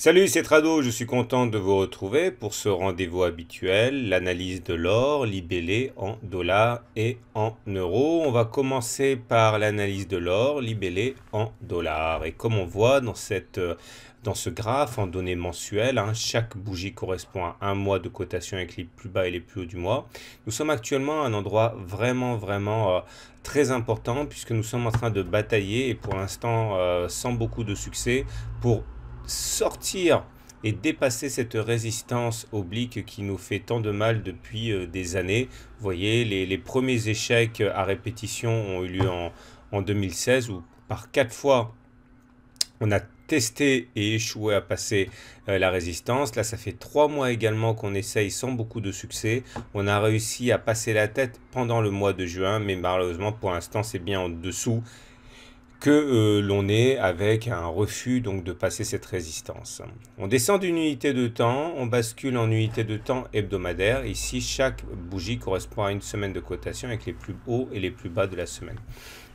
Salut, c'est Trado, je suis content de vous retrouver pour ce rendez-vous habituel, l'analyse de l'or libellé en dollars et en euros. On va commencer par l'analyse de l'or libellé en dollars. Et comme on voit dans ce graphe en données mensuelles, chaque bougie correspond à un mois de cotation avec les plus bas et les plus hauts du mois. Nous sommes actuellement à un endroit vraiment très important puisque nous sommes en train de batailler et pour l'instant sans beaucoup de succès pour sortir et dépasser cette résistance oblique qui nous fait tant de mal depuis des années. Vous voyez, les premiers échecs à répétition ont eu lieu en 2016 où par 4 fois on a testé et échoué à passer la résistance. Là, ça fait 3 mois également qu'on essaye sans beaucoup de succès. On a réussi à passer la tête pendant le mois de juin, mais malheureusement pour l'instant c'est bien en dessous que l'on est avec un refus donc de passer cette résistance. On descend d'une unité de temps, on bascule en unité de temps hebdomadaire. Ici, chaque bougie correspond à une semaine de cotation avec les plus hauts et les plus bas de la semaine.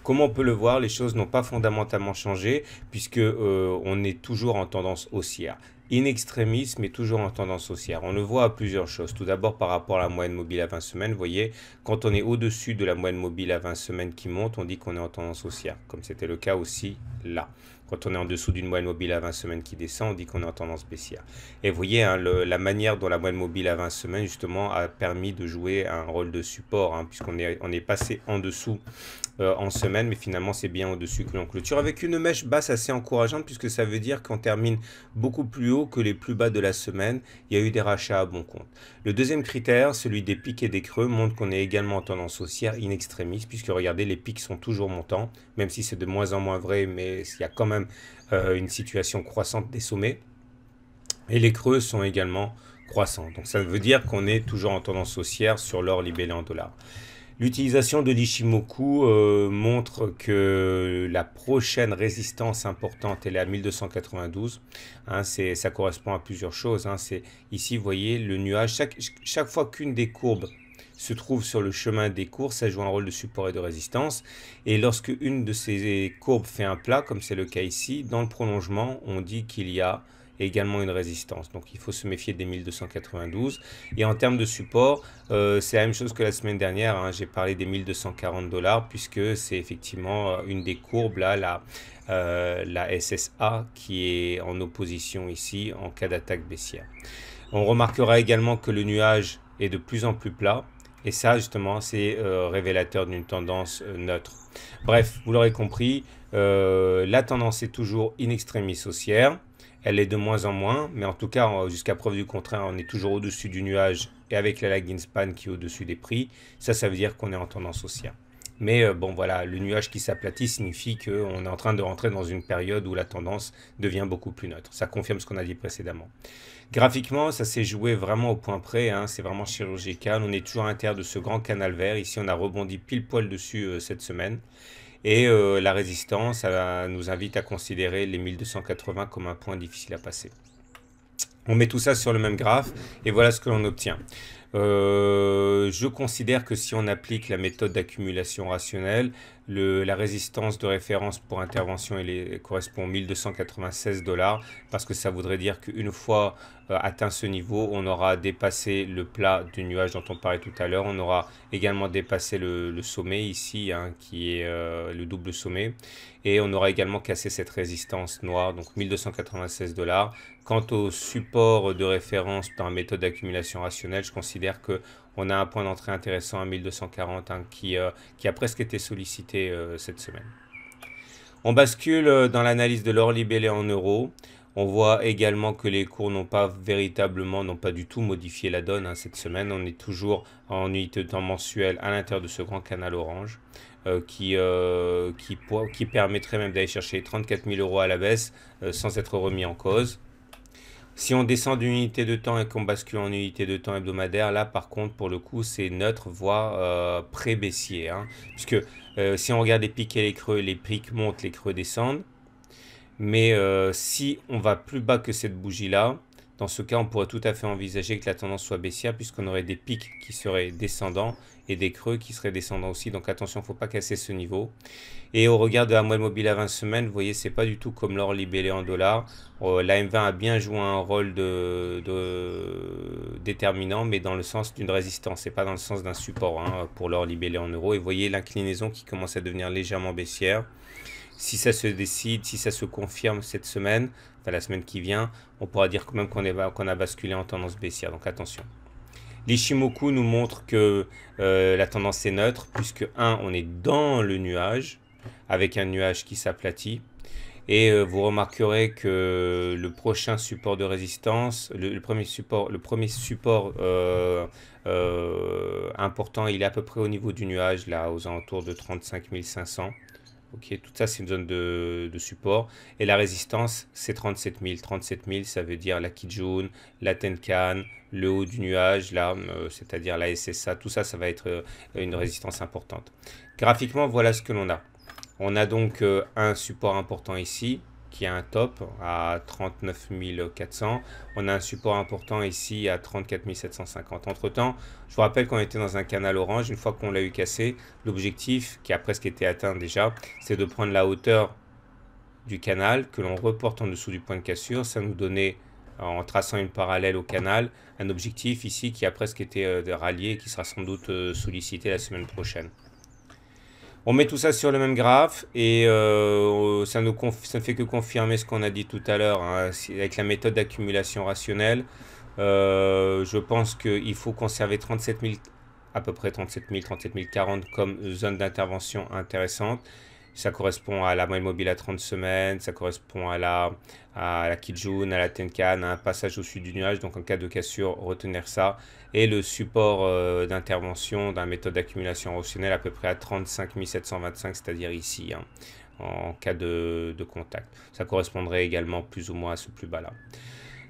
Comme on peut le voir, les choses n'ont pas fondamentalement changé puisque on est toujours en tendance haussière. In extremis, mais toujours en tendance haussière. On le voit à plusieurs choses. Tout d'abord par rapport à la moyenne mobile à 20 semaines. Vous voyez, quand on est au-dessus de la moyenne mobile à 20 semaines qui monte, on dit qu'on est en tendance haussière, comme c'était le cas aussi là. Quand on est en dessous d'une moyenne mobile à 20 semaines qui descend, on dit qu'on est en tendance baissière. Et vous voyez, la manière dont la moyenne mobile à 20 semaines, justement, a permis de jouer un rôle de support, puisqu'on est passé en dessous en semaine, mais finalement, c'est bien au-dessus que l'on clôture, avec une mèche basse assez encourageante, puisque ça veut dire qu'on termine beaucoup plus haut que les plus bas de la semaine. Il y a eu des rachats à bon compte. Le deuxième critère, celui des pics et des creux, montre qu'on est également en tendance haussière in extremis, puisque regardez, les pics sont toujours montants, même si c'est de moins en moins vrai, mais il y a quand même une situation croissante des sommets. Et les creux sont également croissants. Donc ça veut dire qu'on est toujours en tendance haussière sur l'or libellé en dollars. L'utilisation de l'Ishimoku montre que la prochaine résistance importante elle est à 1292. Ça correspond à plusieurs choses. Ici, vous voyez, le nuage, chaque fois qu'une des courbes se trouve sur le chemin des cours, ça joue un rôle de support et de résistance. Et lorsque une de ces courbes fait un plat, comme c'est le cas ici, dans le prolongement, on dit qu'il y a également une résistance. Donc il faut se méfier des 1292. Et en termes de support, c'est la même chose que la semaine dernière. J'ai parlé des 1240 dollars puisque c'est effectivement une des courbes, là, la SSA, qui est en opposition ici en cas d'attaque baissière. On remarquera également que le nuage est de plus en plus plat. Et ça, justement, c'est révélateur d'une tendance neutre. Bref, vous l'aurez compris, la tendance est toujours in extremis haussière. Elle est de moins en moins, mais en tout cas, jusqu'à preuve du contraire, on est toujours au-dessus du nuage et avec la lagging span qui est au-dessus des prix. Ça veut dire qu'on est en tendance haussière. Mais bon, voilà, le nuage qui s'aplatit signifie qu'on est en train de rentrer dans une période où la tendance devient beaucoup plus neutre. Ça confirme ce qu'on a dit précédemment. Graphiquement, ça s'est joué vraiment au point près, c'est vraiment chirurgical. On est toujours à l'intérieur de ce grand canal vert. Ici, on a rebondi pile poil dessus cette semaine. Et la résistance nous invite à considérer les 1280 comme un point difficile à passer. On met tout ça sur le même graphe et voilà ce que l'on obtient. Je considère que si on applique la méthode d'accumulation rationnelle, la résistance de référence pour intervention correspond à 1296 dollars parce que ça voudrait dire qu'une fois atteint ce niveau, on aura dépassé le plat du nuage dont on parlait tout à l'heure. On aura également dépassé le sommet ici, qui est le double sommet. Et on aura également cassé cette résistance noire, donc 1296 dollars. Quant au support de référence dans la méthode d'accumulation rationnelle, je considère qu'on a un point d'entrée intéressant à 1240 qui a presque été sollicité cette semaine. On bascule dans l'analyse de l'or libellé en euros. On voit également que les cours n'ont pas du tout modifié la donne cette semaine. On est toujours en unité de temps mensuelle à l'intérieur de ce grand canal orange qui permettrait même d'aller chercher 34 000 euros à la baisse sans être remis en cause. Si on descend d'une unité de temps et qu'on bascule en unité de temps hebdomadaire, là par contre pour le coup c'est neutre, voire pré-baissier. Puisque si on regarde les pics et les creux, les pics montent, les creux descendent. Mais si on va plus bas que cette bougie-là, dans ce cas on pourrait tout à fait envisager que la tendance soit baissière puisqu'on aurait des pics qui seraient descendants et des creux qui seraient descendants aussi. Donc attention, il ne faut pas casser ce niveau. Et au regard de la moyenne mobile à 20 semaines, vous voyez, c'est pas du tout comme l'or libellé en dollars. La M20 a bien joué un rôle déterminant, mais dans le sens d'une résistance et pas dans le sens d'un support hein, pour l'or libellé en euros. Et vous voyez l'inclinaison qui commence à devenir légèrement baissière. Si ça se décide, si ça se confirme cette semaine, enfin la semaine qui vient, on pourra dire quand même qu'on a basculé en tendance baissière. Donc attention. L'Ishimoku nous montre que la tendance est neutre, puisque on est dans le nuage, avec un nuage qui s'aplatit. Et vous remarquerez que le prochain support de résistance, le premier support important, il est à peu près au niveau du nuage, là, aux alentours de 35 500. Ok, tout ça, c'est une zone de support. Et la résistance, c'est 37 000. 37 000, ça veut dire la Kijun, la Tenkan, le haut du nuage, là, c'est-à-dire la SSA. Tout ça, ça va être une résistance importante. Graphiquement, voilà ce que l'on a. On a donc un support important ici, qui a un top à 39 400. On a un support important ici à 34 750. Entre temps, je vous rappelle qu'on était dans un canal orange. Une fois qu'on l'a eu cassé, l'objectif, qui a presque été atteint déjà, c'est de prendre la hauteur du canal que l'on reporte en dessous du point de cassure. Ça nous donnait, en traçant une parallèle au canal, un objectif ici qui a presque été rallié et qui sera sans doute sollicité la semaine prochaine. On met tout ça sur le même graphe et ça ne fait que confirmer ce qu'on a dit tout à l'heure hein, avec la méthode d'accumulation rationnelle. Je pense qu'il faut conserver 37 000, à peu près 37 000, 40 comme zone d'intervention intéressante. Ça correspond à la moyenne mobile à 30 semaines, ça correspond à la Kijun, à la Tenkan, à un passage au-dessus du nuage. Donc en cas de cassure, retenir ça. Et le support d'intervention d'un méthode d'accumulation rationnelle à peu près à 35 725, c'est-à-dire ici, hein, en cas de contact. Ça correspondrait également plus ou moins à ce plus bas là.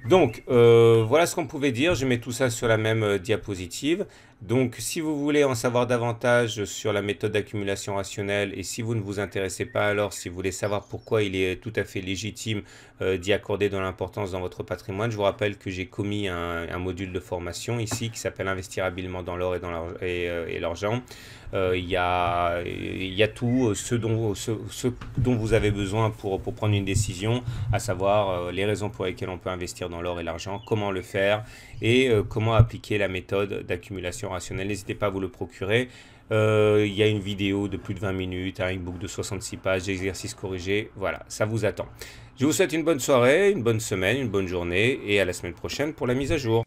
Donc, voilà ce qu'on pouvait dire. Je mets tout ça sur la même diapositive. Donc, si vous voulez en savoir davantage sur la méthode d'accumulation rationnelle et si vous ne vous intéressez pas alors, si vous voulez savoir pourquoi il est tout à fait légitime d'y accorder de l'importance dans votre patrimoine, je vous rappelle que j'ai commis un module de formation ici qui s'appelle Investir habilement dans l'or et l'argent. Il y a tout ce dont vous avez besoin pour prendre une décision, à savoir les raisons pour lesquelles on peut investir dans l'or et l'argent, comment le faire et comment appliquer la méthode d'accumulation rationnelle. N'hésitez pas à vous le procurer. Il y a une vidéo de plus de 20 minutes, un e-book de 66 pages, d'exercices corrigés. Voilà, ça vous attend. Je vous souhaite une bonne soirée, une bonne semaine, une bonne journée et à la semaine prochaine pour la mise à jour.